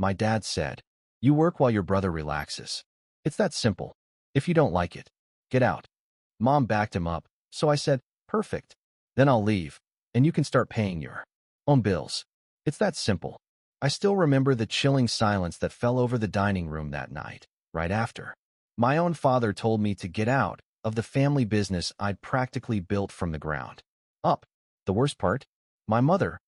My dad said, "You work while your brother relaxes. It's that simple. If you don't like it, get out." Mom backed him up, so I said, "Perfect. Then I'll leave, and you can start paying your own bills." It's that simple. I still remember the chilling silence that fell over the dining room that night, right after my own father told me to get out of the family business I'd practically built from the ground up. The worst part? My mother,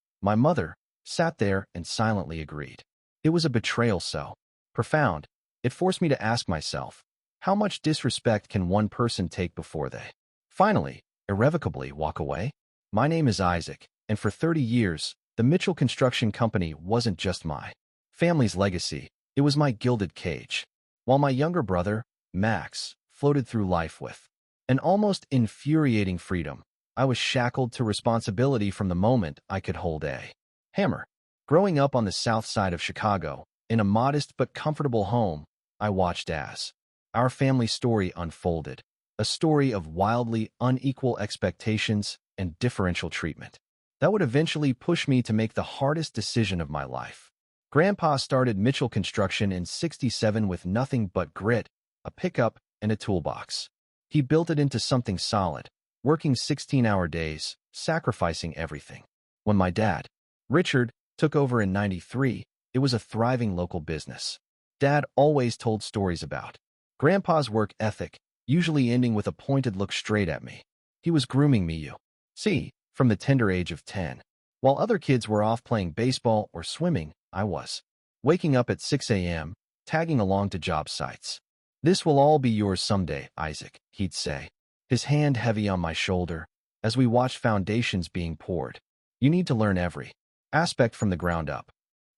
sat there and silently agreed. It was a betrayal so profound, it forced me to ask myself, how much disrespect can one person take before they finally, irrevocably walk away? My name is Isaac, and for 30 years, the Mitchell Construction Company wasn't just my family's legacy, it was my gilded cage. While my younger brother, Max, floated through life with an almost infuriating freedom, I was shackled to responsibility from the moment I could hold a hammer. Growing up on the south side of Chicago, in a modest but comfortable home, I watched as our family story unfolded, a story of wildly unequal expectations and differential treatment that would eventually push me to make the hardest decision of my life. Grandpa started Mitchell Construction in '67 with nothing but grit, a pickup, and a toolbox. He built it into something solid, working 16-hour days, sacrificing everything. When my dad, Richard, took over in '93, it was a thriving local business. Dad always told stories about Grandpa's work ethic, usually ending with a pointed look straight at me. He was grooming me, you see, from the tender age of 10. While other kids were off playing baseball or swimming, I was waking up at 6 a.m., tagging along to job sites. "This will all be yours someday, Isaac," he'd say, his hand heavy on my shoulder, as we watched foundations being poured. "You need to learn every aspect from the ground up."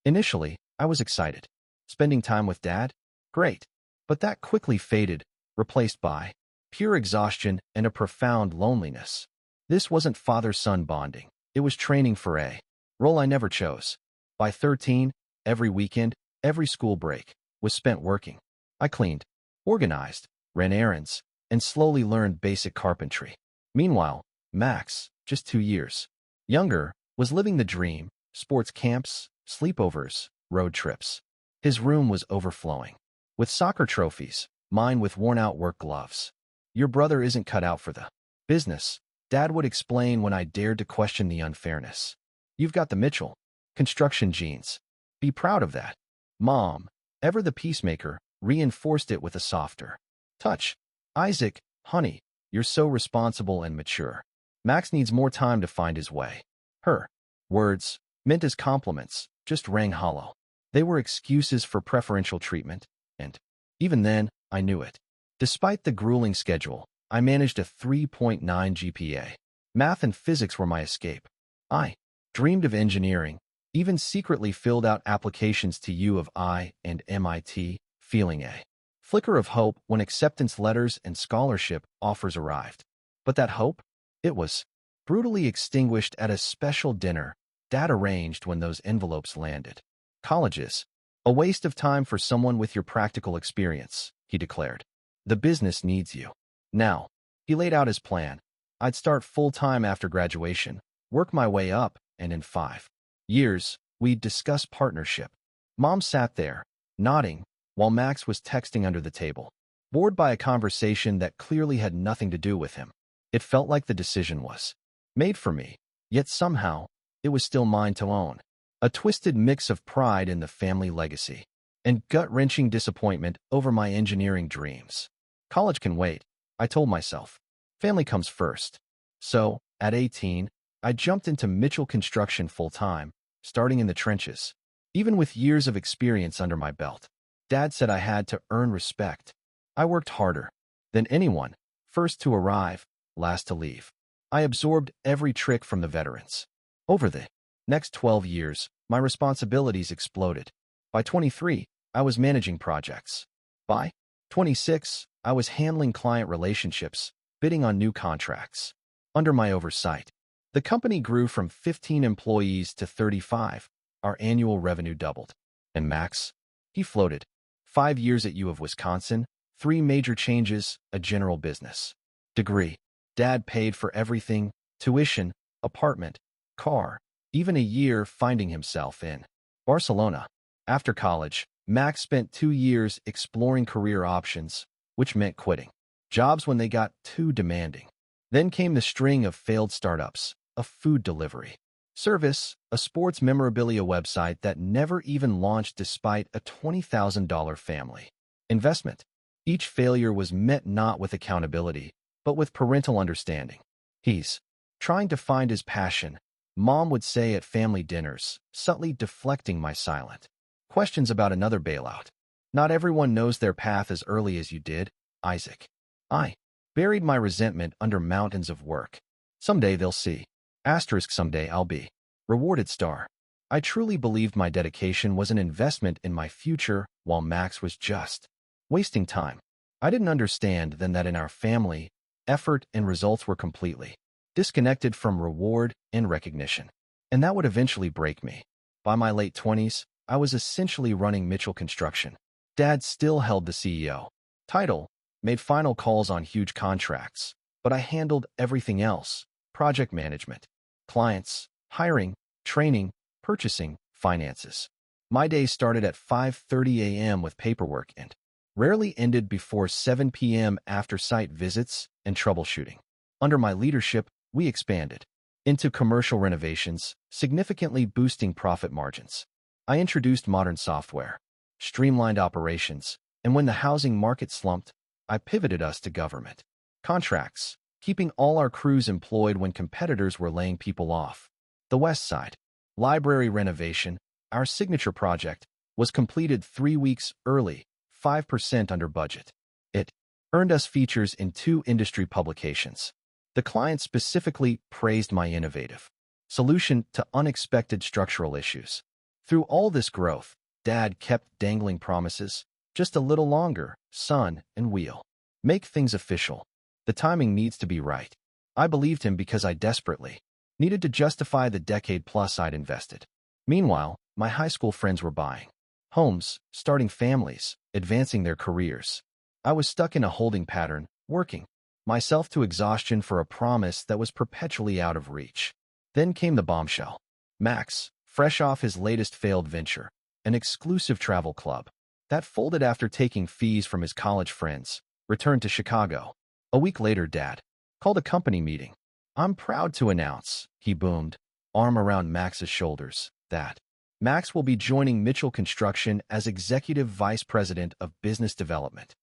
Initially, I was excited. Spending time with Dad? Great. But that quickly faded, replaced by pure exhaustion and a profound loneliness. This wasn't father-son bonding. It was training for a role I never chose. By 13, every weekend, every school break, was spent working. I cleaned, organized, ran errands, and slowly learned basic carpentry. Meanwhile, Max, just 2 years younger, was living the dream: sports camps, sleepovers, road trips. His room was overflowing with soccer trophies, mine with worn-out work gloves. "Your brother isn't cut out for the business," Dad would explain when I dared to question the unfairness. "You've got the Mitchell Construction genes. Be proud of that." Mom, ever the peacemaker, reinforced it with a softer touch. "Isaac, honey, you're so responsible and mature. Max needs more time to find his way." Her words, meant as compliments, just rang hollow. They were excuses for preferential treatment, and even then, I knew it. Despite the grueling schedule, I managed a 3.9 GPA. Math and physics were my escape. I dreamed of engineering, even secretly filled out applications to U of I and MIT, feeling a flicker of hope when acceptance letters and scholarship offers arrived. But that hope? It was brutally extinguished at a special dinner Dad arranged when those envelopes landed. "Colleges, a waste of time for someone with your practical experience," he declared. "The business needs you." Now, he laid out his plan. I'd start full-time after graduation, work my way up, and in 5 years, we'd discuss partnership. Mom sat there, nodding, while Max was texting under the table, bored by a conversation that clearly had nothing to do with him. It felt like the decision was made for me, yet somehow, it was still mine to own. A twisted mix of pride in the family legacy and gut-wrenching disappointment over my engineering dreams. College can wait, I told myself. Family comes first. So, at 18, I jumped into Mitchell Construction full-time, starting in the trenches. Even with years of experience under my belt, Dad said I had to earn respect. I worked harder than anyone, first to arrive, last to leave. I absorbed every trick from the veterans. Over the next 12 years, my responsibilities exploded. By 23, I was managing projects. By 26, I was handling client relationships, bidding on new contracts. Under my oversight, the company grew from 15 employees to 35. Our annual revenue doubled. And Max? He floated. 5 years at U of Wisconsin, 3 major changes, a general business degree. Dad paid for everything: tuition, apartment, car, even a year finding himself in Barcelona. After college, Max spent 2 years exploring career options, which meant quitting jobs when they got too demanding. Then came the string of failed startups, a food delivery service, a sports memorabilia website that never even launched despite a $20,000 family investment. Each failure was met not with accountability, but with parental understanding. He's trying to find his passion, Mom would say at family dinners, subtly deflecting my silent questions about another bailout. Not everyone knows their path as early as you did, Isaac. I buried my resentment under mountains of work. Someday they'll see. Asterisk someday I'll be rewarded star. I truly believed my dedication was an investment in my future while Max was just wasting time. I didn't understand then that in our family, effort and results were completely disconnected from reward and recognition. And that would eventually break me. By my late 20s, I was essentially running Mitchell Construction. Dad still held the CEO title, made final calls on huge contracts, but I handled everything else: project management, clients, hiring, training, purchasing, finances. My day started at 5:30 a.m. with paperwork and rarely ended before 7 p.m. after site visits and troubleshooting. Under my leadership, we expanded into commercial renovations, significantly boosting profit margins. I introduced modern software, streamlined operations, and when the housing market slumped, I pivoted us to government contracts, keeping all our crews employed when competitors were laying people off. The West Side Library renovation, our signature project, was completed 3 weeks early, 5% under budget. It earned us features in 2 industry publications. The client specifically praised my innovative solution to unexpected structural issues. Through all this growth, Dad kept dangling promises. Just a little longer, son, and we'll make things official. The timing needs to be right. I believed him because I desperately needed to justify the decade-plus I'd invested. Meanwhile, my high school friends were buying homes, starting families, advancing their careers. I was stuck in a holding pattern, working myself to exhaustion for a promise that was perpetually out of reach. Then came the bombshell. Max, fresh off his latest failed venture, an exclusive travel club that folded after taking fees from his college friends, returned to Chicago. A week later, Dad called a company meeting. "I'm proud to announce," he boomed, arm around Max's shoulders, "that Max will be joining Mitchell Construction as Executive Vice President of Business Development."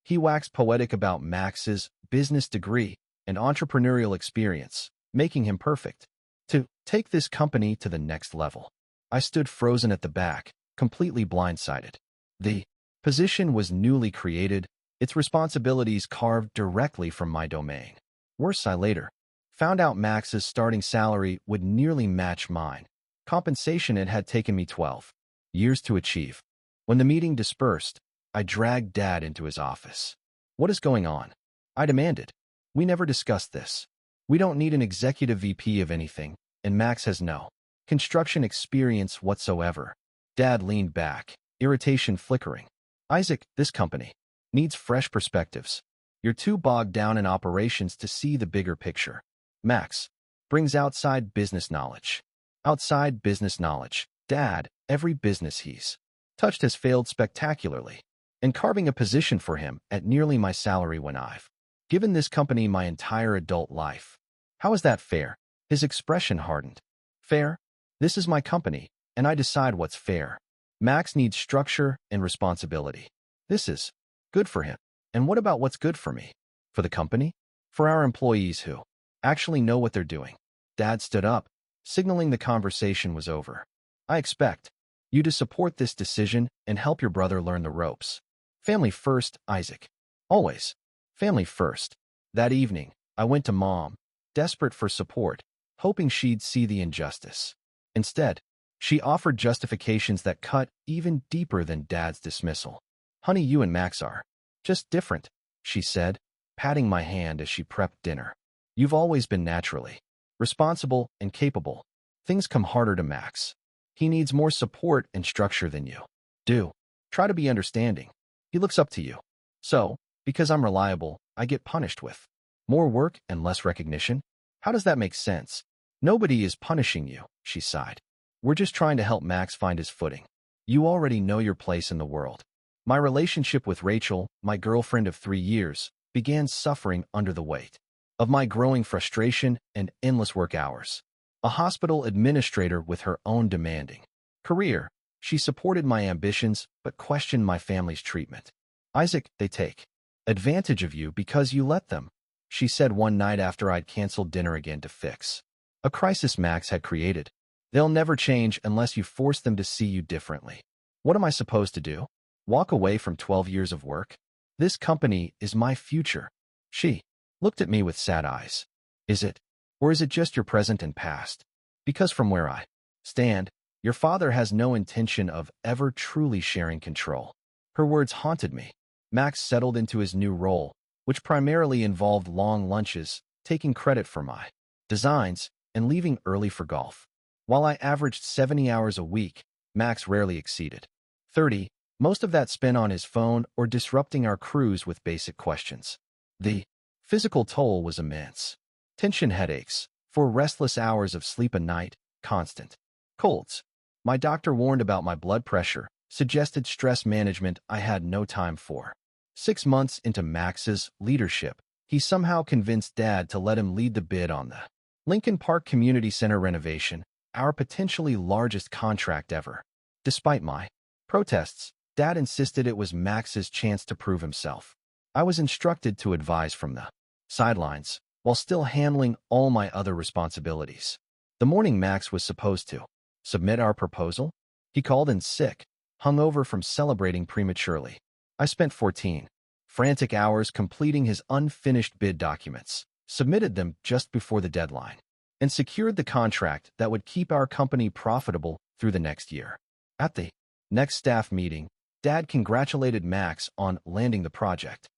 He waxed poetic about Max's business degree and entrepreneurial experience, making him perfect to take this company to the next level. I stood frozen at the back, completely blindsided. The position was newly created, its responsibilities carved directly from my domain. Worse, I later found out Max's starting salary would nearly match mine, compensation it had taken me 12 years to achieve. When the meeting dispersed, I dragged Dad into his office. "What is going on?" I demanded. "We never discussed this. We don't need an executive VP of anything, and Max has no construction experience whatsoever." Dad leaned back, irritation flickering. "Isaac, this company needs fresh perspectives. You're too bogged down in operations to see the bigger picture. Max brings outside business knowledge." Outside business knowledge. Dad, every business he's touched has failed spectacularly, and carving a position for him at nearly my salary when I've given this company my entire adult life. How is that fair? His expression hardened. Fair? This is my company, and I decide what's fair. Max needs structure and responsibility. This is good for him. And what about what's good for me? For the company? For our employees who actually know what they're doing. Dad stood up, signaling the conversation was over. "I expect you to support this decision and help your brother learn the ropes. Family first, Isaac. Always. Family first." That evening, I went to Mom, desperate for support, hoping she'd see the injustice. Instead, she offered justifications that cut even deeper than Dad's dismissal. "Honey, you and Max are just different," she said, patting my hand as she prepped dinner. "You've always been naturally responsible and capable. Things come harder to Max. He needs more support and structure than you do. Try to be understanding. He looks up to you. So, because I'm reliable, I get punished with more work and less recognition? How does that make sense?" "Nobody is punishing you," she sighed. "We're just trying to help Max find his footing." You already know your place in the world. My relationship with Rachel, my girlfriend of 3 years, began suffering under the weight of my growing frustration and endless work hours. A hospital administrator with her own demanding career, she supported my ambitions but questioned my family's treatment. Isaac, they take advantage of you because you let them, she said one night after I'd canceled dinner again to fix a crisis Max had created. They'll never change unless you force them to see you differently. What am I supposed to do? Walk away from 12 years of work? This company is my future. She looked at me with sad eyes. Is it? Or is it just your present and past? Because from where I stand, your father has no intention of ever truly sharing control. Her words haunted me. Max settled into his new role, which primarily involved long lunches, taking credit for my designs, and leaving early for golf. While I averaged 70 hours a week, Max rarely exceeded 30, most of that spent on his phone or disrupting our crews with basic questions. The physical toll was immense. Tension headaches, 4 restless hours of sleep a night, constant colds. My doctor warned about my blood pressure, suggested stress management I had no time for. 6 months into Max's leadership, he somehow convinced Dad to let him lead the bid on the Lincoln Park Community Center renovation, our potentially largest contract ever. Despite my protests, Dad insisted it was Max's chance to prove himself. I was instructed to advise from the sidelines, while still handling all my other responsibilities. The morning Max was supposed to submit our proposal, he called in sick, hungover from celebrating prematurely. I spent 14 frantic hours completing his unfinished bid documents, submitted them just before the deadline, and secured the contract that would keep our company profitable through the next year. At the next staff meeting, Dad congratulated Max on landing the project.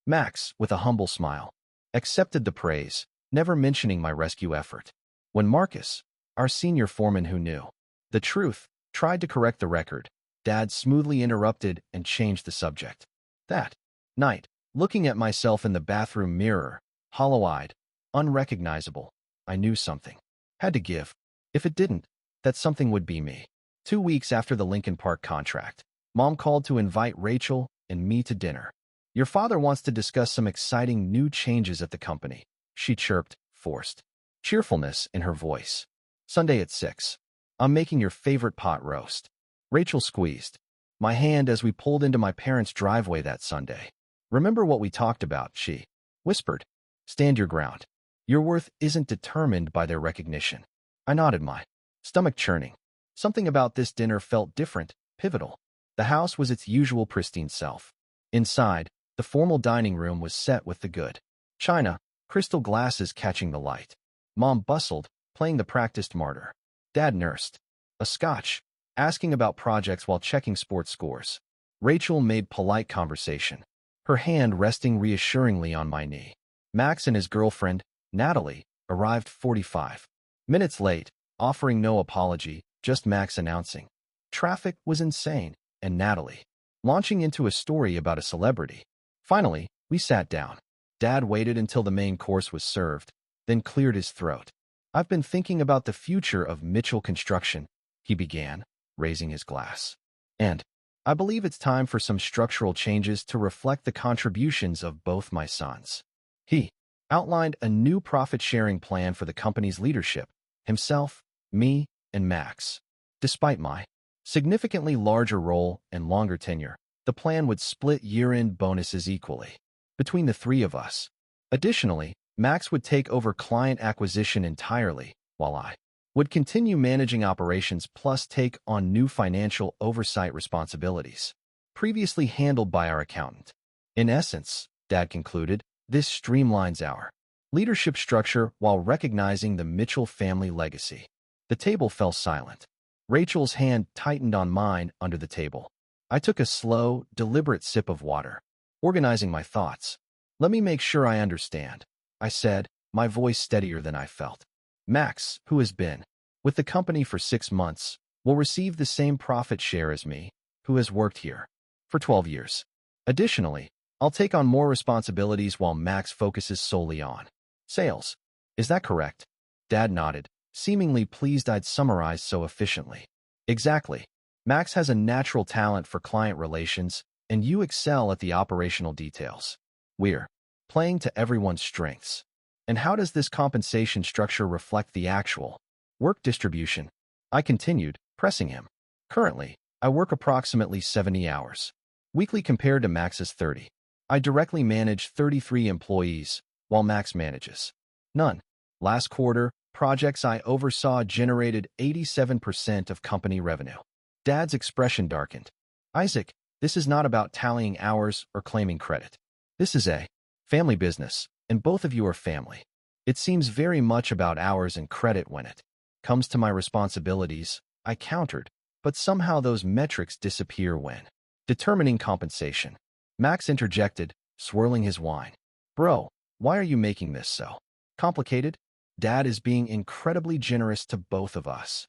Max, with a humble smile, accepted the praise, never mentioning my rescue effort. When Marcus, our senior foreman who knew the truth, tried to correct the record, Dad smoothly interrupted and changed the subject. That night, looking at myself in the bathroom mirror, hollow-eyed, unrecognizable, I knew something had to give. If it didn't, that something would be me. 2 weeks after the Lincoln Park contract, Mom called to invite Rachel and me to dinner. Your father wants to discuss some exciting new changes at the company, she chirped, forced cheerfulness in her voice. Sunday at 6. I'm making your favorite pot roast. Rachel squeezed my hand as we pulled into my parents' driveway that Sunday. Remember what we talked about, she whispered. Stand your ground. Your worth isn't determined by their recognition. I nodded, my stomach churning. Something about this dinner felt different, pivotal. The house was its usual pristine self. Inside, the formal dining room was set with the good china, crystal glasses catching the light. Mom bustled, playing the practiced martyr. Dad nursed a scotch, asking about projects while checking sports scores. Rachel made polite conversation, her hand resting reassuringly on my knee. Max and his girlfriend, Natalie, arrived 45 minutes late, offering no apology, just Max announcing traffic was insane, and Natalie launching into a story about a celebrity. Finally, we sat down. Dad waited until the main course was served, then cleared his throat. I've been thinking about the future of Mitchell Construction, he began, raising his glass. And I believe it's time for some structural changes to reflect the contributions of both my sons. He outlined a new profit-sharing plan for the company's leadership, himself, me, and Max. Despite my significantly larger role and longer tenure, the plan would split year-end bonuses equally between the 3 of us. Additionally, Max would take over client acquisition entirely, while I would continue managing operations plus take on new financial oversight responsibilities, previously handled by our accountant. In essence, Dad concluded, this streamlines our leadership structure while recognizing the Mitchell family legacy. The table fell silent. Rachel's hand tightened on mine under the table. I took a slow, deliberate sip of water, organizing my thoughts. Let me make sure I understand, I said, my voice steadier than I felt. Max, who has been with the company for 6 months, will receive the same profit share as me, who has worked here for 12 years. Additionally, I'll take on more responsibilities while Max focuses solely on sales. Is that correct? Dad nodded, seemingly pleased I'd summarized so efficiently. Exactly. Max has a natural talent for client relations, and you excel at the operational details. We're playing to everyone's strengths. And how does this compensation structure reflect the actual work distribution? I continued, pressing him. Currently, I work approximately 70 hours weekly compared to Max's 30. I directly manage 33 employees, while Max manages none. Last quarter, projects I oversaw generated 87% of company revenue. Dad's expression darkened. Isaac, this is not about tallying hours or claiming credit. This is a family business, and both of you are family. It seems very much about hours and credit when it comes to my responsibilities, I countered, but somehow those metrics disappear when determining compensation. Max interjected, swirling his wine. Bro, why are you making this so complicated? Dad is being incredibly generous to both of us.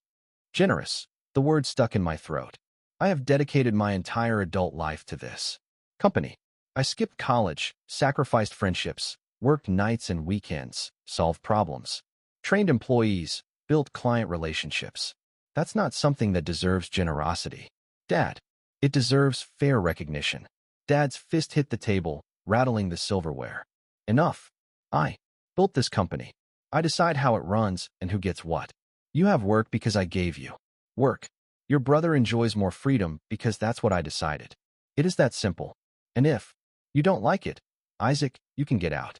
Generous. The word stuck in my throat. I have dedicated my entire adult life to this company. I skipped college, sacrificed friendships, worked nights and weekends, solved problems, trained employees, built client relationships. That's not something that deserves generosity. Dad, it deserves fair recognition. Dad's fist hit the table, rattling the silverware. Enough. I built this company. I decide how it runs and who gets what. You have work because I gave you work. Your brother enjoys more freedom because that's what I decided. It is that simple. And if you don't like it, Isaac, you can get out.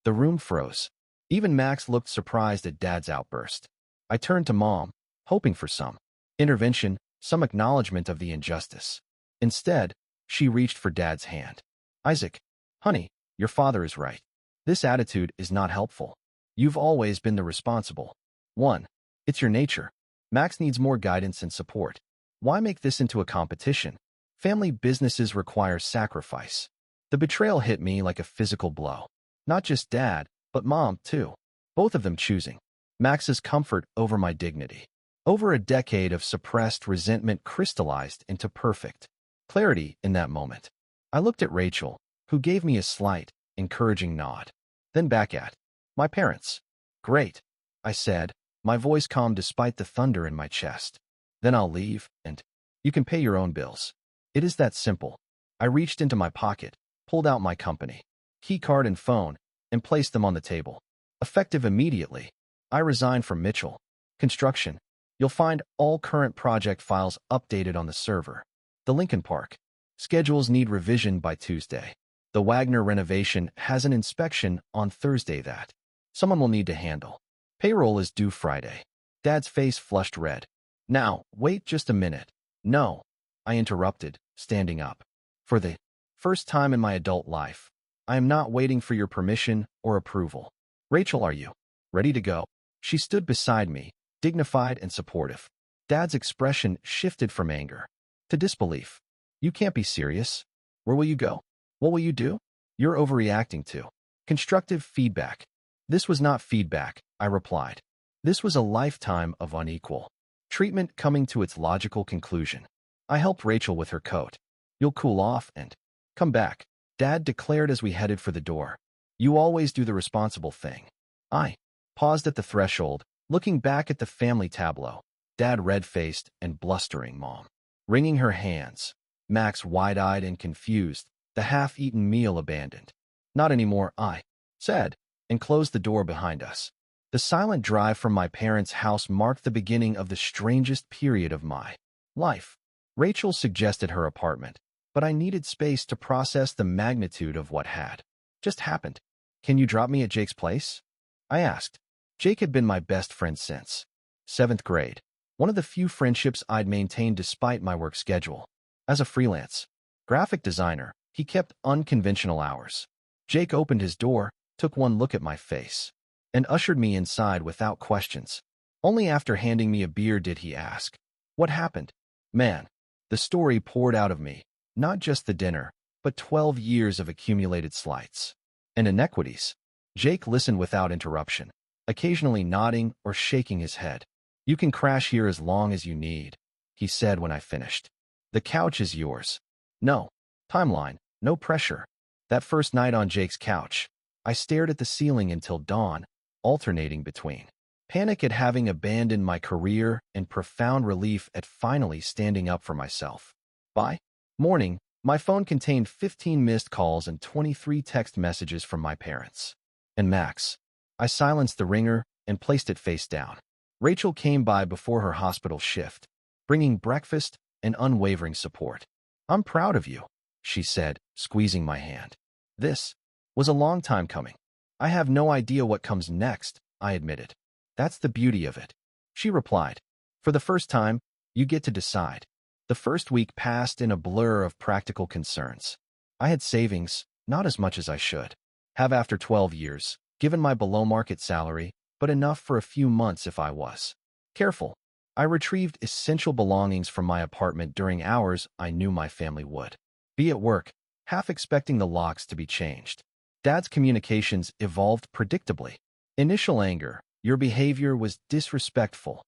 The room froze. Even Max looked surprised at Dad's outburst. I turned to Mom, hoping for some intervention, some acknowledgement of the injustice. Instead, she reached for Dad's hand. Isaac, honey, your father is right. This attitude is not helpful. You've always been the responsible one. It's your nature. Max needs more guidance and support. Why make this into a competition? Family businesses require sacrifice. The betrayal hit me like a physical blow. Not just Dad, but Mom, too. Both of them choosing Max's comfort over my dignity. Over a decade of suppressed resentment crystallized into perfect clarity in that moment. I looked at Rachel, who gave me a slight, encouraging nod. Then back at my parents. Great, I said, my voice calm despite the thunder in my chest. Then I'll leave, and you can pay your own bills. It is that simple. I reached into my pocket, pulled out my company key card and phone, and placed them on the table. Effective immediately, I resigned from Mitchell Construction. You'll find all current project files updated on the server. The Lincoln Park schedules need revision by Tuesday. The Wagner renovation has an inspection on Thursday that someone will need to handle. Payroll is due Friday. Dad's face flushed red. Now, wait just a minute. No, I interrupted, standing up. For the first time in my adult life, I am not waiting for your permission or approval. Rachel, are you ready to go? She stood beside me, dignified and supportive. Dad's expression shifted from anger to disbelief. You can't be serious. Where will you go? What will you do? You're overreacting to constructive feedback. This was not feedback, I replied. This was a lifetime of unequal treatment coming to its logical conclusion. I helped Rachel with her coat. You'll cool off and come back, Dad declared as we headed for the door. You always do the responsible thing. I paused at the threshold, looking back at the family tableau. Dad red-faced and blustering, Mom wringing her hands. Max wide-eyed and confused, the half-eaten meal abandoned. Not anymore, I said, and closed the door behind us. The silent drive from my parents' house marked the beginning of the strangest period of my life. Rachel suggested her apartment, but I needed space to process the magnitude of what had just happened. Can you drop me at Jake's place? I asked. Jake had been my best friend since 7th grade, one of the few friendships I'd maintained despite my work schedule. As a freelance graphic designer, he kept unconventional hours. Jake opened his door, took one look at my face, and ushered me inside without questions. Only after handing me a beer did he ask, "What happened?" Man, the story poured out of me, not just the dinner, but 12 years of accumulated slights and inequities. Jake listened without interruption, occasionally nodding or shaking his head. You can crash here as long as you need, he said when I finished. The couch is yours. No timeline, no pressure. That first night on Jake's couch, I stared at the ceiling until dawn, alternating between panic at having abandoned my career, and profound relief at finally standing up for myself. By morning, my phone contained 15 missed calls and 23 text messages from my parents. And Max. I silenced the ringer and placed it face down. Rachel came by before her hospital shift, bringing breakfast and unwavering support. "I'm proud of you," she said, squeezing my hand. "This was a long time coming. I have no idea what comes next," I admitted. "That's the beauty of it," she replied. "For the first time, you get to decide." The first week passed in a blur of practical concerns. I had savings, not as much as I should have after 12 years, given my below-market salary, but enough for a few months if I was careful. I retrieved essential belongings from my apartment during hours I knew my family would be at work, half expecting the locks to be changed. Dad's communications evolved predictably. Initial anger, "Your behavior was disrespectful,"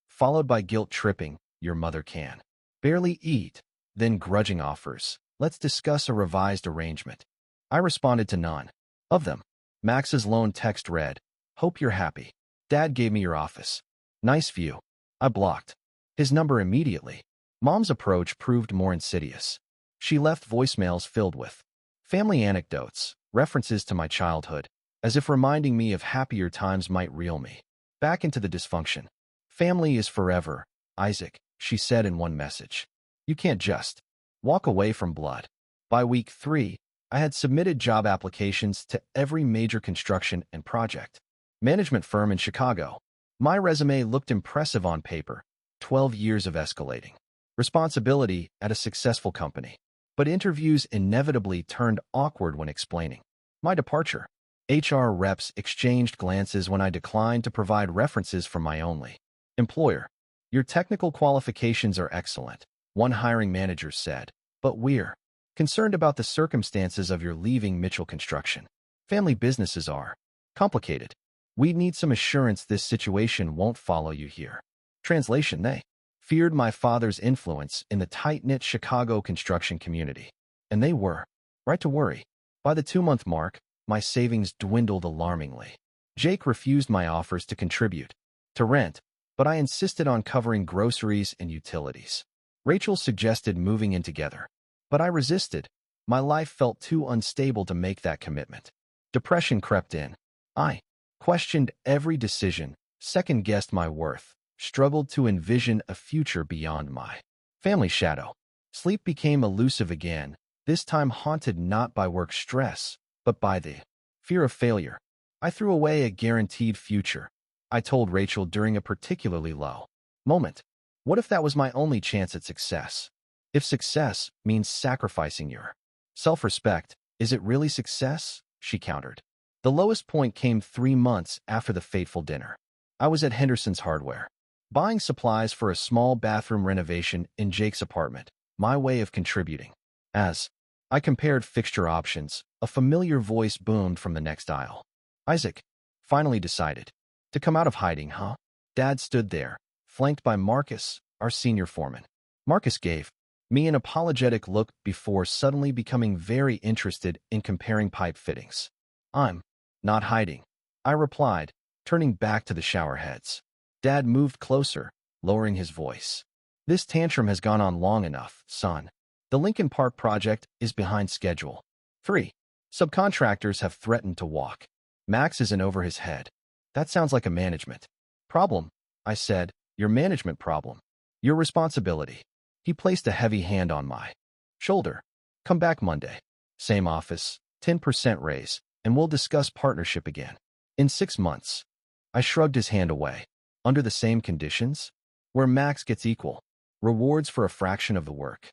followed by guilt-tripping, "Your mother can barely eat," then grudging offers, "Let's discuss a revised arrangement." I responded to none of them. Max's lone text read, "Hope you're happy. Dad gave me your office. Nice view." I blocked his number immediately. Mom's approach proved more insidious. She left voicemails filled with family anecdotes, references to my childhood, as if reminding me of happier times might reel me back into the dysfunction. "Family is forever, Isaac," she said in one message. "You can't just walk away from blood." By week 3, I had submitted job applications to every major construction and project management firm in Chicago. My resume looked impressive on paper, 12 years of escalating responsibility at a successful company. But interviews inevitably turned awkward when explaining my departure. HR reps exchanged glances when I declined to provide references from my only employer. "Your technical qualifications are excellent," one hiring manager said, "but we're concerned about the circumstances of your leaving Mitchell Construction. Family businesses are complicated. We need some assurance this situation won't follow you here." Translation: they feared my father's influence in the tight-knit Chicago construction community. And they were right to worry. By the 2-month mark, my savings dwindled alarmingly. Jake refused my offers to contribute to rent, but I insisted on covering groceries and utilities. Rachel suggested moving in together, but I resisted. My life felt too unstable to make that commitment. Depression crept in. I questioned every decision, second-guessed my worth, struggled to envision a future beyond my family shadow. Sleep became elusive again, this time haunted not by work stress, but by the fear of failure. I threw away a guaranteed future, I told Rachel during a particularly low moment. What if that was my only chance at success? If success means sacrificing your self-respect, is it really success? She countered. The lowest point came 3 months after the fateful dinner. I was at Henderson's Hardware, buying supplies for a small bathroom renovation in Jake's apartment, my way of contributing. As I compared fixture options, a familiar voice boomed from the next aisle. "Isaac, finally decided to come out of hiding, huh?" Dad stood there, flanked by Marcus, our senior foreman. Marcus gave me an apologetic look before suddenly becoming very interested in comparing pipe fittings. "I'm not hiding," I replied, turning back to the shower heads. Dad moved closer, lowering his voice. "This tantrum has gone on long enough, son. The Lincoln Park project is behind schedule. 3 subcontractors have threatened to walk. Max is in over his head. That sounds like a management problem," I said. "Your management problem. Your responsibility." He placed a heavy hand on my shoulder. "Come back Monday. Same office, 10% raise, and we'll discuss partnership again. In 6 months." I shrugged his hand away. "Under the same conditions? Where Max gets equal rewards for a fraction of the work.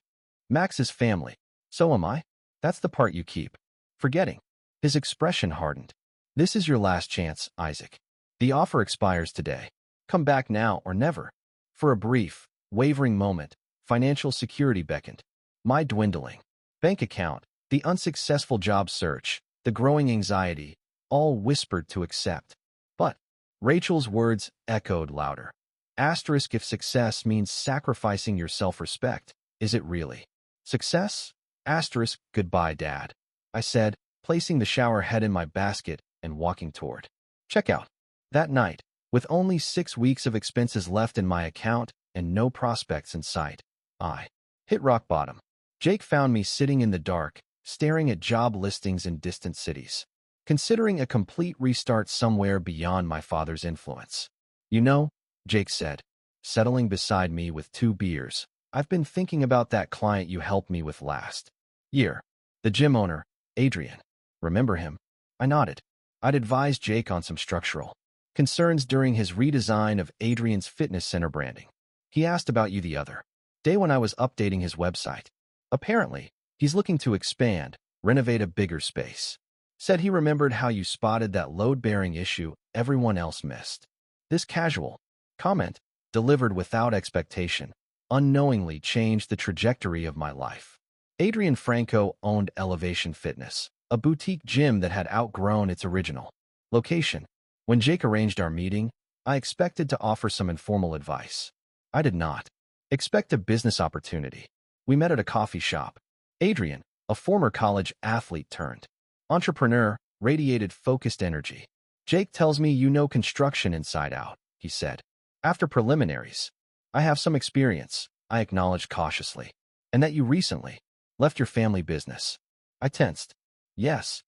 Max is family. So am I. That's the part you keep forgetting." His expression hardened. "This is your last chance, Isaac. The offer expires today. Come back now or never." For a brief, wavering moment, financial security beckoned. My dwindling bank account, the unsuccessful job search, the growing anxiety, all whispered to accept. But Rachel's words echoed louder. Asterisk: if success means sacrificing your self-respect, is it really success? Asterisk: goodbye, Dad, I said, placing the shower head in my basket and walking toward checkout. That night, With only 6 weeks of expenses left in my account and no prospects in sight, I hit rock bottom. Jake found me sitting in the dark, staring at job listings in distant cities, considering a complete restart somewhere beyond my father's influence. You know, Jake said, settling beside me with 2 beers, I've been thinking about that client you helped me with last year. The gym owner, Adrian. Remember him? I nodded. I'd advised Jake on some structural concerns during his redesign of Adrian's fitness center branding. He asked about you the other day when I was updating his website. Apparently, he's looking to expand, renovate a bigger space. Said he remembered how you spotted that load-bearing issue everyone else missed. This casual comment, delivered without expectation, unknowingly changed the trajectory of my life. Adrian Franco owned Elevation Fitness, a boutique gym that had outgrown its original location. When Jake arranged our meeting, I expected to offer some informal advice. I did not expect a business opportunity. We met at a coffee shop. Adrian, a former college athlete turned entrepreneur, radiated focused energy. Jake tells me you know construction inside out, he said. After preliminaries, I have some experience, I acknowledged cautiously. And that you recently left your family business. I tensed. Yes.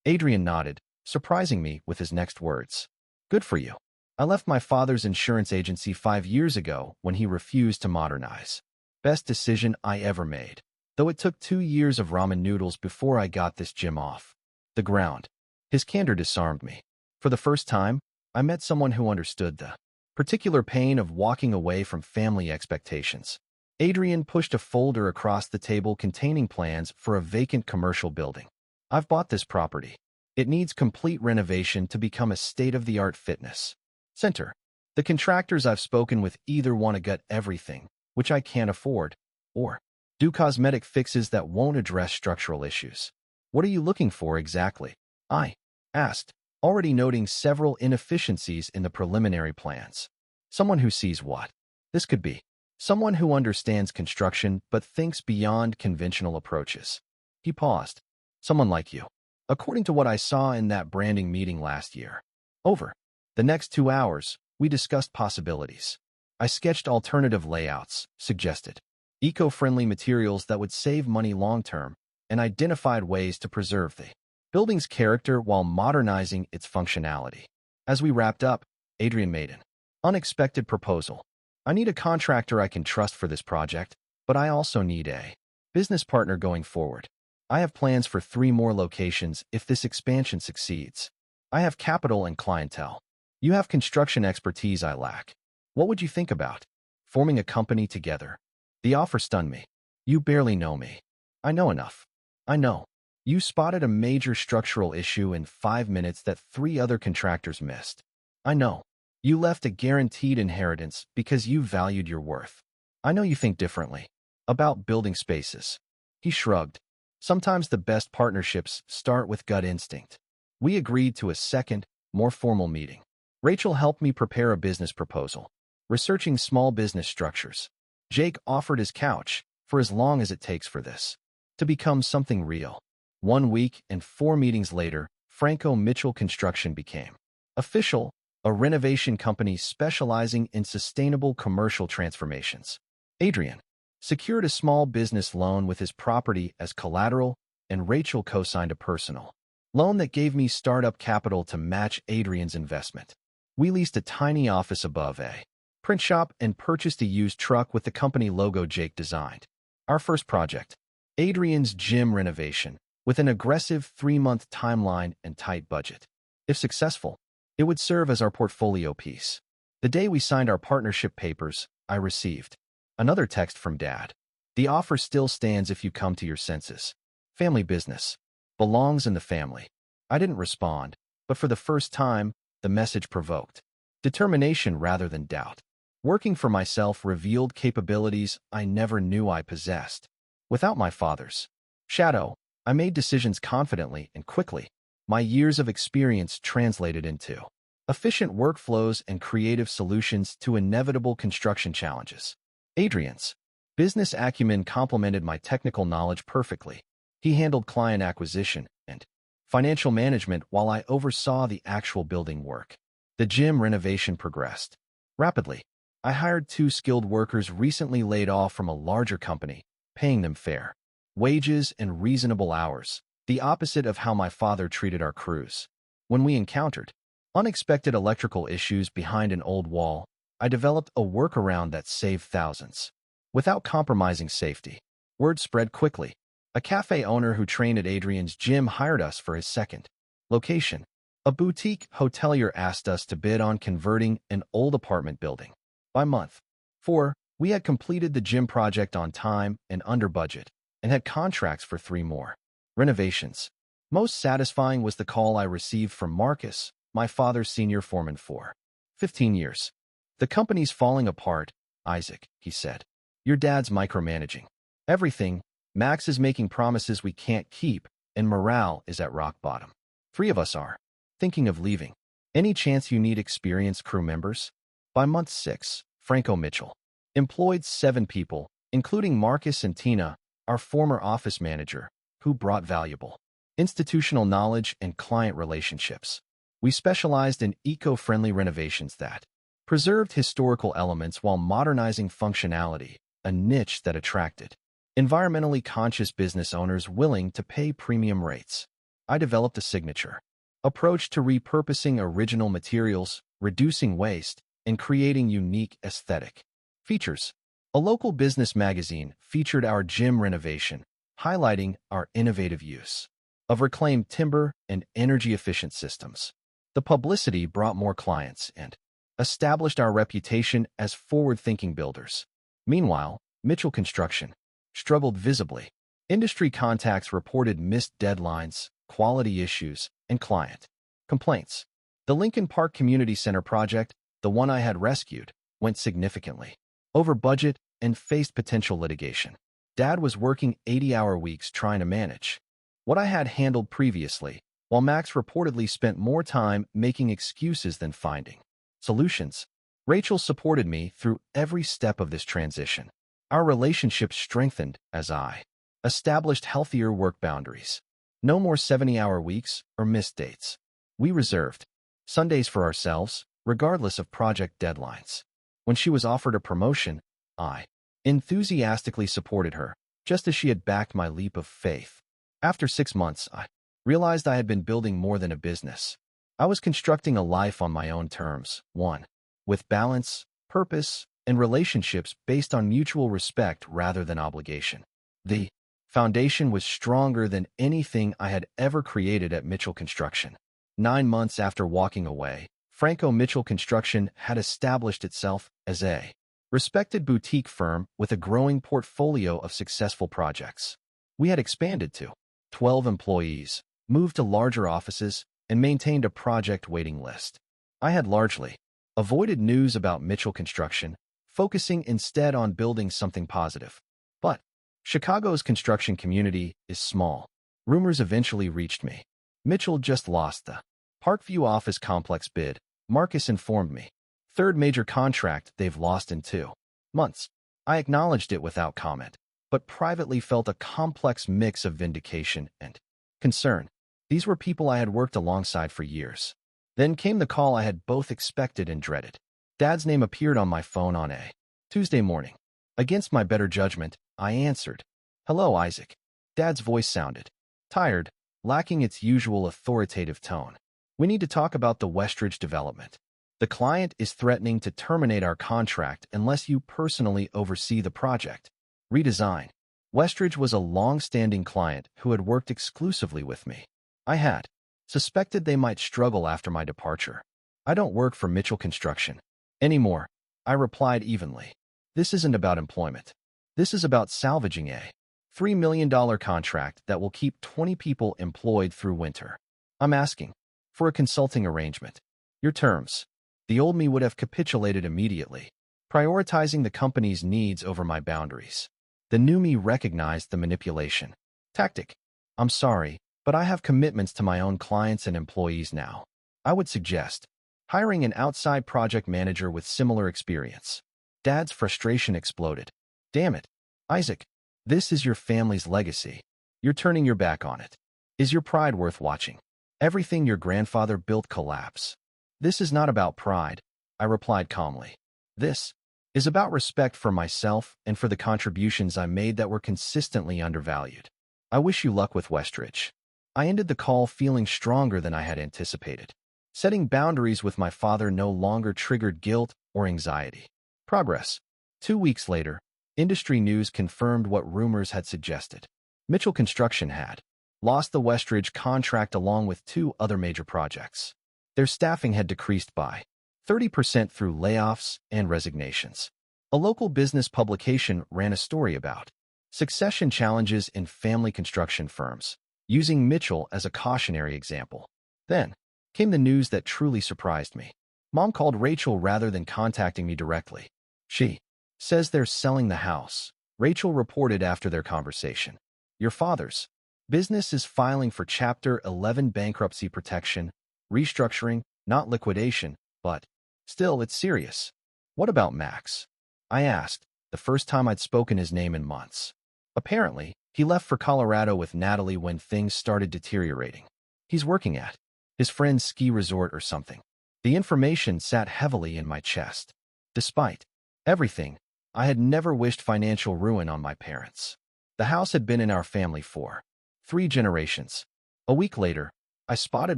Adrian nodded, surprising me with his next words. Good for you. I left my father's insurance agency 5 years ago when he refused to modernize. Best decision I ever made. Though it took 2 years of ramen noodles before I got this gym off the ground. His candor disarmed me. For the first time, I met someone who understood the particular pain of walking away from family expectations. Adrian pushed a folder across the table containing plans for a vacant commercial building. I've bought this property. It needs complete renovation to become a state-of-the-art fitness center. The contractors I've spoken with either want to gut everything, which I can't afford, or do cosmetic fixes that won't address structural issues. What are you looking for exactly? I asked, already noting several inefficiencies in the preliminary plans. Someone who sees what this could be. Someone who understands construction but thinks beyond conventional approaches. He paused. Someone like you. According to what I saw in that branding meeting last year. Over the next 2 hours, we discussed possibilities. I sketched alternative layouts, suggested eco-friendly materials that would save money long-term, and identified ways to preserve the building's character while modernizing its functionality. As we wrapped up, Adrian made an unexpected proposal. I need a contractor I can trust for this project, but I also need a business partner going forward. I have plans for 3 more locations if this expansion succeeds. I have capital and clientele. You have construction expertise I lack. What would you think about forming a company together? The offer stunned me. You barely know me. I know enough. I know. You spotted a major structural issue in 5 minutes that 3 other contractors missed. I know. You left a guaranteed inheritance because you valued your worth. I know you think differently about building spaces. He shrugged. Sometimes the best partnerships start with gut instinct. We agreed to a second, more formal meeting. Rachel helped me prepare a business proposal, researching small business structures. Jake offered his couch for as long as it takes for this to become something real. 1 week and 4 meetings later, Franco Mitchell Construction became official, a renovation company specializing in sustainable commercial transformations. Adrian secured a small business loan with his property as collateral, and Rachel co-signed a personal loan that gave me startup capital to match Adrian's investment. We leased a tiny office above a print shop and purchased a used truck with the company logo Jake designed. Our first project, Adrian's gym renovation, with an aggressive 3-month timeline and tight budget. If successful, it would serve as our portfolio piece. The day we signed our partnership papers, I received another text from Dad. The offer still stands if you come to your senses. Family business. Belongs in the family. I didn't respond, but for the first time, the message provoked determination rather than doubt. Working for myself revealed capabilities I never knew I possessed. Without my father's shadow, I made decisions confidently and quickly. My years of experience translated into efficient workflows and creative solutions to inevitable construction challenges. Adrian's business acumen complemented my technical knowledge perfectly. He handled client acquisition and financial management while I oversaw the actual building work. The gym renovation progressed rapidly. I hired 2 skilled workers recently laid off from a larger company, paying them fair wages and reasonable hours, the opposite of how my father treated our crews. When we encountered unexpected electrical issues behind an old wall, I developed a workaround that saved thousands. Without compromising safety, word spread quickly. A cafe owner who trained at Adrian's gym hired us for his second location. A boutique hotelier asked us to bid on converting an old apartment building. By month 4, we had completed the gym project on time and under budget, and had contracts for 3 more renovations. Most satisfying was the call I received from Marcus, my father's senior foreman for 15 years. "The company's falling apart, Isaac," he said. "Your dad's micromanaging everything. Max is making promises we can't keep, and morale is at rock bottom. 3 of us are thinking of leaving. Any chance you need experienced crew members?" By month 6, Franco Mitchell employed 7 people, including Marcus and Tina, our former office manager, who brought valuable institutional knowledge and client relationships. We specialized in eco-friendly renovations that preserved historical elements while modernizing functionality, a niche that attracted environmentally conscious business owners willing to pay premium rates. I developed a signature approach to repurposing original materials, reducing waste, and creating unique aesthetic features. A local business magazine featured our gym renovation, highlighting our innovative use of reclaimed timber and energy-efficient systems. The publicity brought more clients and established our reputation as forward-thinking builders. Meanwhile, Mitchell Construction struggled visibly. Industry contacts reported missed deadlines, quality issues, and client complaints. The Lincoln Park Community Center project, the one I had rescued, went significantly over budget and faced potential litigation. Dad was working 80-hour weeks trying to manage what I had handled previously, while Max reportedly spent more time making excuses than finding solutions. Rachel supported me through every step of this transition. Our relationship strengthened as I established healthier work boundaries. No more 70-hour weeks or missed dates. We reserved Sundays for ourselves, regardless of project deadlines. When she was offered a promotion, I enthusiastically supported her, just as she had backed my leap of faith. After 6 months, I realized I had been building more than a business. I was constructing a life on my own terms, one with balance, purpose, and relationships based on mutual respect rather than obligation. The foundation was stronger than anything I had ever created at Mitchell Construction. 9 months after walking away, Franco Mitchell Construction had established itself as a respected boutique firm with a growing portfolio of successful projects. We had expanded to 12 employees, moved to larger offices, and maintained a project waiting list. I had largely avoided news about Mitchell Construction, focusing instead on building something positive. But Chicago's construction community is small. Rumors eventually reached me. Mitchell just lost the Parkview office complex bid, Marcus informed me. 3rd major contract they've lost in 2 months. I acknowledged it without comment, but privately felt a complex mix of vindication and concern. These were people I had worked alongside for years. Then came the call I had both expected and dreaded. Dad's name appeared on my phone on a Tuesday morning. Against my better judgment, I answered. "Hello, Isaac." Dad's voice sounded tired, lacking its usual authoritative tone. "We need to talk about the Westridge development. The client is threatening to terminate our contract unless you personally oversee the project redesign." Westridge was a long-standing client who had worked exclusively with me. I had suspected they might struggle after my departure. "I don't work for Mitchell Construction anymore," I replied evenly. "This isn't about employment. This is about salvaging a $3 million contract that will keep 20 people employed through winter. I'm asking for a consulting arrangement. Your terms." The old me would have capitulated immediately, prioritizing the company's needs over my boundaries. The new me recognized the manipulation tactic. "I'm sorry, but I have commitments to my own clients and employees now. I would suggest hiring an outside project manager with similar experience." Dad's frustration exploded. "Damn it, Isaac. This is your family's legacy. You're turning your back on it. Is your pride worth watching everything your grandfather built collapse?" This is not about pride, I replied calmly. This is about respect for myself and for the contributions I made that were consistently undervalued. I wish you luck with Westridge. I ended the call feeling stronger than I had anticipated. Setting boundaries with my father no longer triggered guilt or anxiety. Progress. 2 weeks later, industry news confirmed what rumors had suggested. Mitchell Construction had lost the Westridge contract along with 2 other major projects. Their staffing had decreased by 30% through layoffs and resignations. A local business publication ran a story about succession challenges in family construction firms, using Mitchell as a cautionary example. Then came the news that truly surprised me. Mom called Rachel rather than contacting me directly. She says they're selling the house, Rachel reported after their conversation. Your father's business is filing for Chapter 11 bankruptcy protection, restructuring, not liquidation, but still, it's serious. What about Max? I asked, the first time I'd spoken his name in months. Apparently, he left for Colorado with Natalie when things started deteriorating. He's working at his friend's ski resort or something. The information sat heavily in my chest. Despite everything, I had never wished financial ruin on my parents. The house had been in our family for 3 generations. A week later, I spotted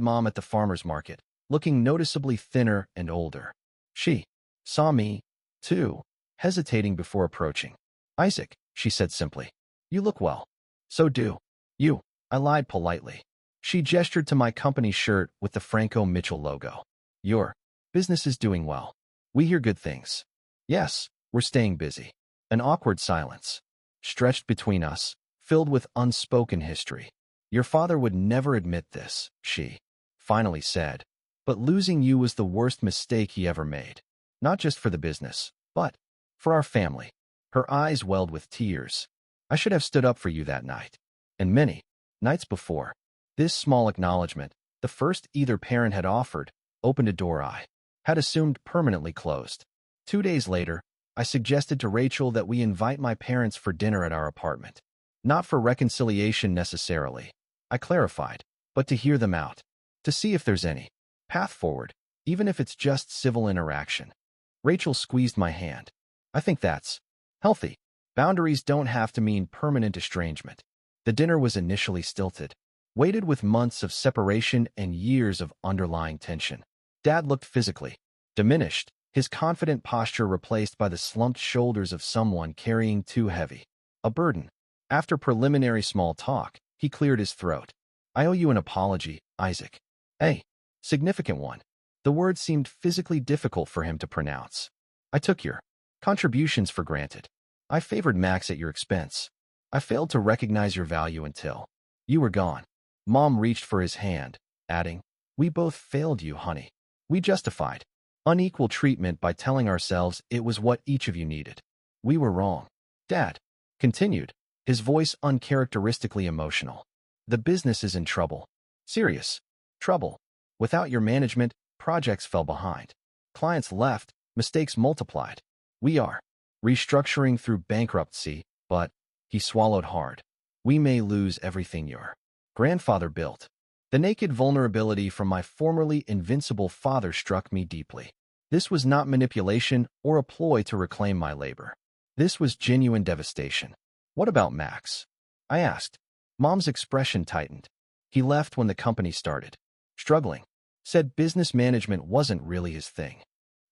Mom at the farmer's market, looking noticeably thinner and older. She saw me, too, hesitating before approaching. Isaac, she said simply. You look well. So do you. I lied politely. She gestured to my company shirt with the Franco Mitchell logo. Your business is doing well. We hear good things. Yes, we're staying busy. An awkward silence stretched between us, filled with unspoken history. Your father would never admit this, she finally said. But losing you was the worst mistake he ever made. Not just for the business, but for our family. Her eyes welled with tears. I should have stood up for you that night. And many nights before. This small acknowledgement, the first either parent had offered, opened a door I had assumed permanently closed. 2 days later, I suggested to Rachel that we invite my parents for dinner at our apartment. Not for reconciliation necessarily, I clarified, but to hear them out. To see if there's any path forward, even if it's just civil interaction. Rachel squeezed my hand. I think that's healthy. Boundaries don't have to mean permanent estrangement. The dinner was initially stilted, weighted with months of separation and years of underlying tension. Dad looked physically diminished, his confident posture replaced by the slumped shoulders of someone carrying too heavy a burden. After preliminary small talk, he cleared his throat. I owe you an apology, Isaac. A significant one. The word seemed physically difficult for him to pronounce. I took your contributions for granted. I favored Max at your expense. I failed to recognize your value until you were gone. Mom reached for his hand, adding, we both failed you, honey. We justified unequal treatment by telling ourselves it was what each of you needed. We were wrong. Dad continued, his voice uncharacteristically emotional. The business is in trouble. Serious trouble. Without your management, projects fell behind. Clients left, mistakes multiplied. We are restructuring through bankruptcy, but, he swallowed hard, we may lose everything your grandfather built. The naked vulnerability from my formerly invincible father struck me deeply. This was not manipulation or a ploy to reclaim my labor. This was genuine devastation. What about Max? I asked. Mom's expression tightened. He left when the company started struggling. Said business management wasn't really his thing.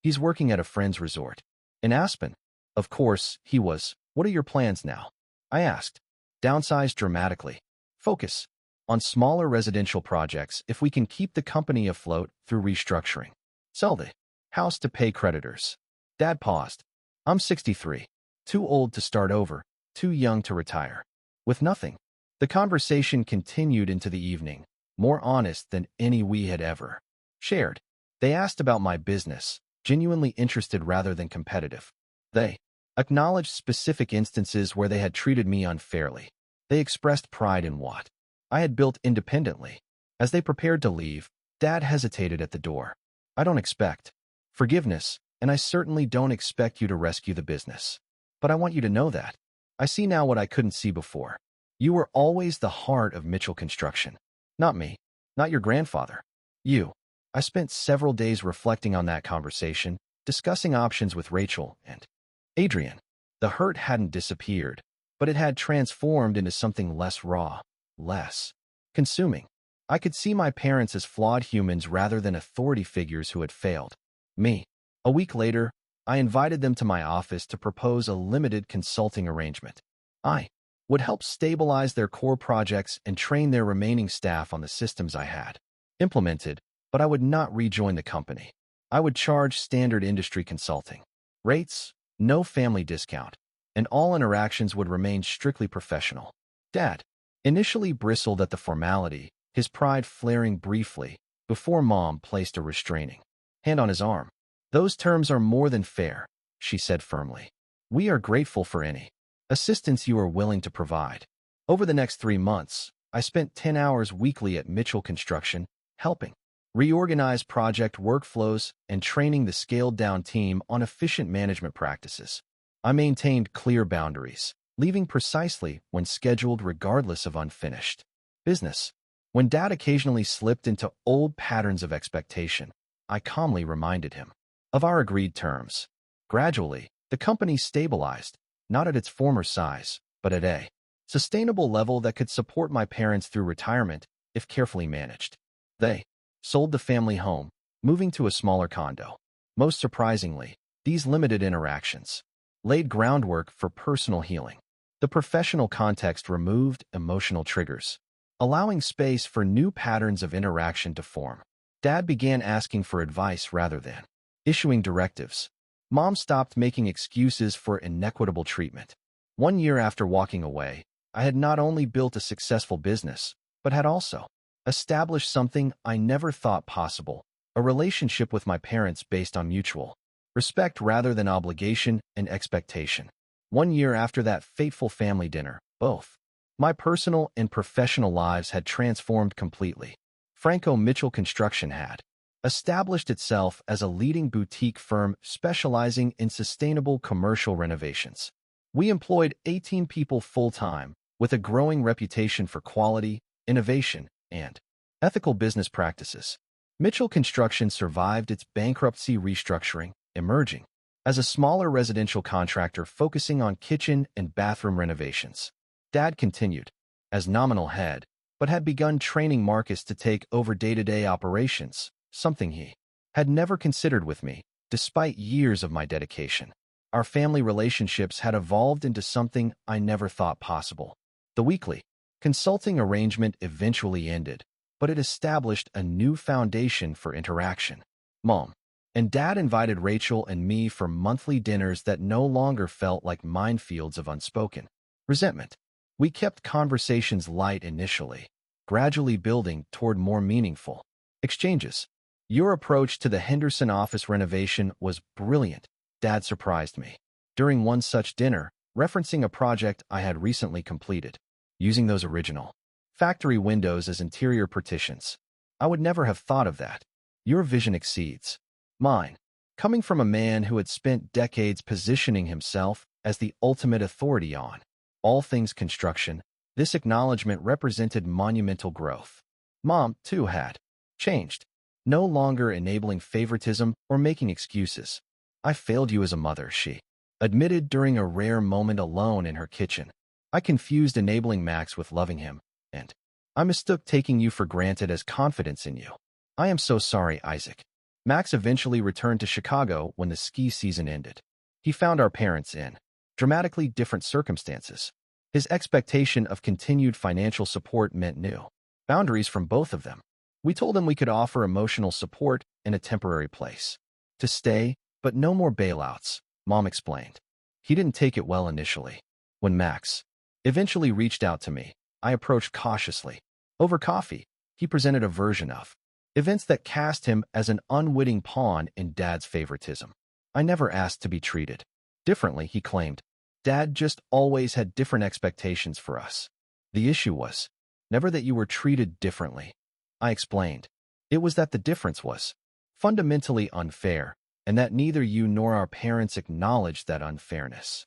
He's working at a friend's resort in Aspen. Of course, he was. What are your plans now? I asked. Downsize dramatically. Focus on smaller residential projects if we can keep the company afloat through restructuring. Sell the house to pay creditors. Dad paused. I'm 63. Too old to start over, too young to retire. With nothing. The conversation continued into the evening, more honest than any we had ever shared. They asked about my business, genuinely interested rather than competitive. They acknowledged specific instances where they had treated me unfairly. They expressed pride in what I had built independently. As they prepared to leave, Dad hesitated at the door. I don't expect forgiveness, and I certainly don't expect you to rescue the business. But I want you to know that I see now what I couldn't see before. You were always the heart of Mitchell Construction. Not me, not your grandfather. You I spent several days reflecting on that conversation, discussing options with Rachel and Adrian. The hurt hadn't disappeared, but it had transformed into something less raw, less consuming. I could see my parents as flawed humans rather than authority figures who had failed me. A week later, I invited them to my office to propose a limited consulting arrangement. I would help stabilize their core projects and train their remaining staff on the systems I had implemented, but I would not rejoin the company. I would charge standard industry consulting rates, no family discount, and all interactions would remain strictly professional. Dad initially bristled at the formality, his pride flaring briefly, before Mom placed a restraining hand on his arm. "Those terms are more than fair," she said firmly. "We are grateful for any assistance you are willing to provide." Over the next 3 months, I spent 10 hours weekly at Mitchell Construction, helping reorganize project workflows and training the scaled-down team on efficient management practices. I maintained clear boundaries, leaving precisely when scheduled regardless of unfinished business. When Dad occasionally slipped into old patterns of expectation, I calmly reminded him of our agreed terms. Gradually, the company stabilized, not at its former size, but at a sustainable level that could support my parents through retirement if carefully managed. They sold the family home, moving to a smaller condo. Most surprisingly, these limited interactions laid groundwork for personal healing. The professional context removed emotional triggers, allowing space for new patterns of interaction to form. Dad began asking for advice rather than issuing directives. Mom stopped making excuses for inequitable treatment. 1 year after walking away, I had not only built a successful business, but had also established something I never thought possible: a relationship with my parents based on mutual respect rather than obligation and expectation. 1 year after that fateful family dinner, both my personal and professional lives had transformed completely. Franco Mitchell Construction had established itself as a leading boutique firm specializing in sustainable commercial renovations. We employed 18 people full-time, with a growing reputation for quality, innovation, and ethical business practices. Mitchell Construction survived its bankruptcy restructuring, emerging as a smaller residential contractor focusing on kitchen and bathroom renovations. Dad continued as nominal head, but had begun training Marcus to take over day-to-day operations, something he had never considered with me, despite years of my dedication. Our family relationships had evolved into something I never thought possible. The weekly consulting arrangement eventually ended, but it established a new foundation for interaction. Mom and Dad invited Rachel and me for monthly dinners that no longer felt like minefields of unspoken resentment. We kept conversations light initially, gradually building toward more meaningful exchanges. "Your approach to the Henderson office renovation was brilliant," Dad surprised me during one such dinner, referencing a project I had recently completed, using those original factory windows as interior partitions. "I would never have thought of that. Your vision exceeds mine." Coming from a man who had spent decades positioning himself as the ultimate authority on all things construction, this acknowledgement represented monumental growth. Mom, too, had changed, no longer enabling favoritism or making excuses. "I failed you as a mother," she admitted during a rare moment alone in her kitchen. "I confused enabling Max with loving him, and I mistook taking you for granted as confidence in you. I am so sorry, Isaac." Max eventually returned to Chicago when the ski season ended. He found our parents in dramatically different circumstances. His expectation of continued financial support meant new boundaries from both of them. We told him we could offer emotional support in a temporary place to stay, but no more bailouts, Mom explained. He didn't take it well initially. When Max eventually reached out to me, I approached cautiously. Over coffee, he presented a version of events that cast him as an unwitting pawn in Dad's favoritism. "I never asked to be treated differently," he claimed. "Dad just always had different expectations for us. The issue was never that you were treated differently," I explained. "It was that the difference was fundamentally unfair, and that neither you nor our parents acknowledged that unfairness."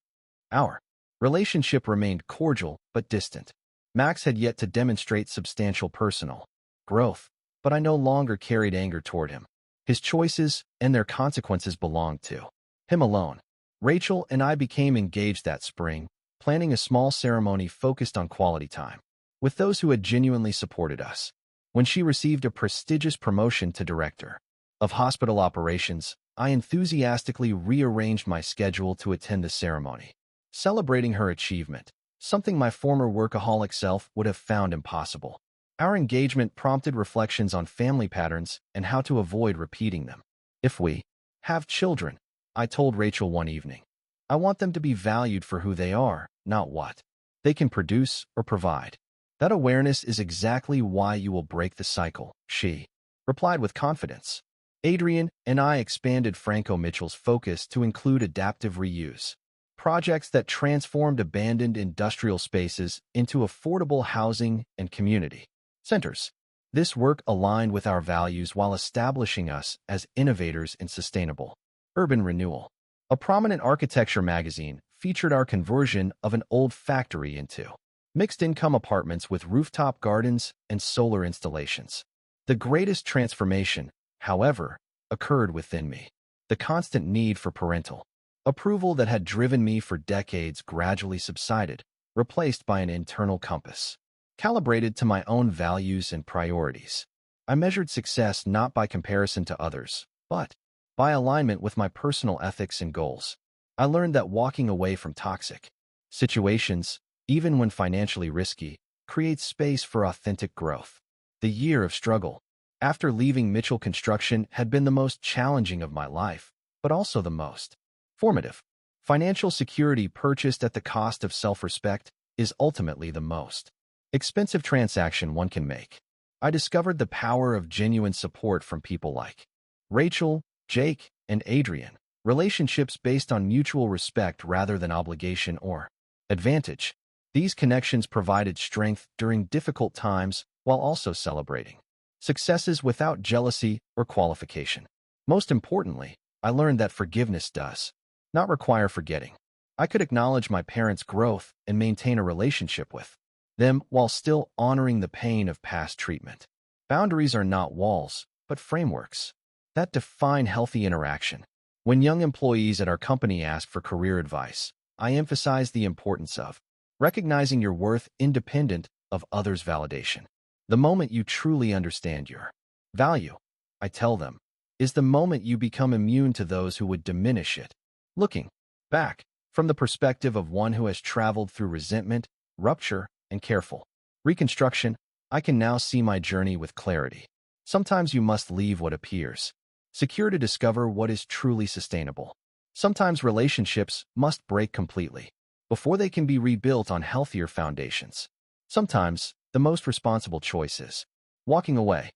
Our relationship remained cordial but distant. Max had yet to demonstrate substantial personal growth. but I no longer carried anger toward him. His choices and their consequences belonged to him alone. Rachel and I became engaged that spring, planning a small ceremony focused on quality time with those who had genuinely supported us. When she received a prestigious promotion to director of hospital operations, I enthusiastically rearranged my schedule to attend the ceremony, celebrating her achievement, something my former workaholic self would have found impossible. Our engagement prompted reflections on family patterns and how to avoid repeating them. If we have children, I told Rachel one evening, I want them to be valued for who they are, not what they can produce or provide. That awareness is exactly why you will break the cycle, she replied with confidence. Adrian and I expanded Franco Mitchell's focus to include adaptive reuse, projects that transformed abandoned industrial spaces into affordable housing and community centers. This work aligned with our values while establishing us as innovators in sustainable urban renewal. A prominent architecture magazine featured our conversion of an old factory into mixed-income apartments with rooftop gardens and solar installations. The greatest transformation, however, occurred within me. The constant need for parental approval that had driven me for decades gradually subsided, replaced by an internal compass calibrated to my own values and priorities. I measured success not by comparison to others, but by alignment with my personal ethics and goals. I learned that walking away from toxic situations, even when financially risky, creates space for authentic growth. The year of struggle after leaving Mitchell Construction had been the most challenging of my life, but also the most formative. Financial security purchased at the cost of self-respect is ultimately the most expensive transaction one can make. I discovered the power of genuine support from people like Rachel, Jake, and Adrian, relationships based on mutual respect rather than obligation or advantage. These connections provided strength during difficult times while also celebrating successes without jealousy or qualification. Most importantly, I learned that forgiveness does not require forgetting. I could acknowledge my parents' growth and maintain a relationship with them while still honoring the pain of past treatment. Boundaries are not walls, but frameworks that define healthy interaction. When young employees at our company ask for career advice, I emphasize the importance of recognizing your worth independent of others' validation. The moment you truly understand your value, I tell them, is the moment you become immune to those who would diminish it. Looking back from the perspective of one who has traveled through resentment, rupture, and careful reconstruction, I can now see my journey with clarity. Sometimes you must leave what appears secure to discover what is truly sustainable. Sometimes relationships must break completely before they can be rebuilt on healthier foundations. Sometimes the most responsible choice is walking away.